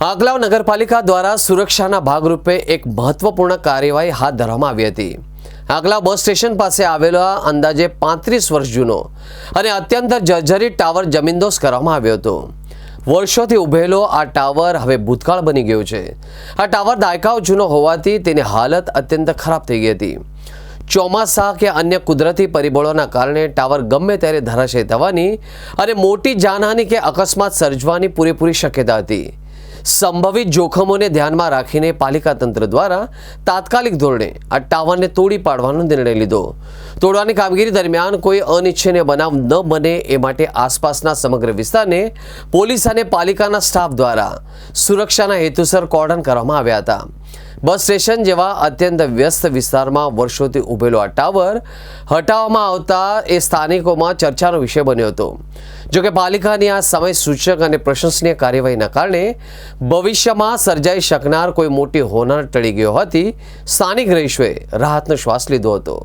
આંકલાવ નગરપાલિકા દ્વારા સુરક્ષાના ભાગરૂપે એક મહત્વપૂર્ણ કાર્યવાહી હાથ ધરવામાં આવી હતી। આંકલાવ બસ સ્ટેશન પાસે આવેલા અંદાજે 35 વર્ષ જૂનો અને અત્યંત જર્જરિત ટાવર જમીનદોસ્ત કરવામાં આવ્યો હતો। વર્ષોથી ઉભેલો આ ટાવર હવે ભૂતકાળ બની ગયો છે। આ ટાવર દાયકાઓ જૂનો હોવાથી તેની હાલત અત્યંત ખરાબ થઈ ગઈ હતી। ચોમાસા કે અન્ય કુદરતી પરિબળોના કારણે ટાવર ગમે ત્યારે ધરાશય થવાની અને મોટી જાનહાનિ કે અકસ્માત સર્જવાની પૂરેપૂરી શક્યતા હતી। સંભવિત જોખમોને ધ્યાનમાં રાખીને પાલિકા તંત્ર દ્વારા તાત્કાલિક ધોરણે આ ટાવરને તોડી પાડવાનો નિર્ણય લીધો। તોડવાની કામગીરી દરમિયાન કોઈ અનિચ્છનીય બનાવ ન બને એ માટે આસપાસના સમગ્ર વિસ્તારને પોલીસ અને પાલિકાના સ્ટાફ દ્વારા સુરક્ષાના હેતુસર કોર્ડન કરવામાં આવ્યા હતા। બસ સ્ટેશન જેવા અત્યંત વ્યસ્ત વિસ્તારમાં વર્ષોથી ઉભેલો આ ટાવર હટાવવામાં આવતા એ સ્થાનિકોમાં ચર્ચાનો વિષય બન્યો હતો। જોકે પાલિકાની આ સમય સૂચક અને પ્રશંસનીય કાર્યવાહીના કારણે ભવિષ્યમાં સર્જાઈ શકનાર કોઈ મોટી હોનારત ટળી ગઈ હોવાથી સ્થાનિક રહીશોએ રાહતનો શ્વાસ લીધો હતો।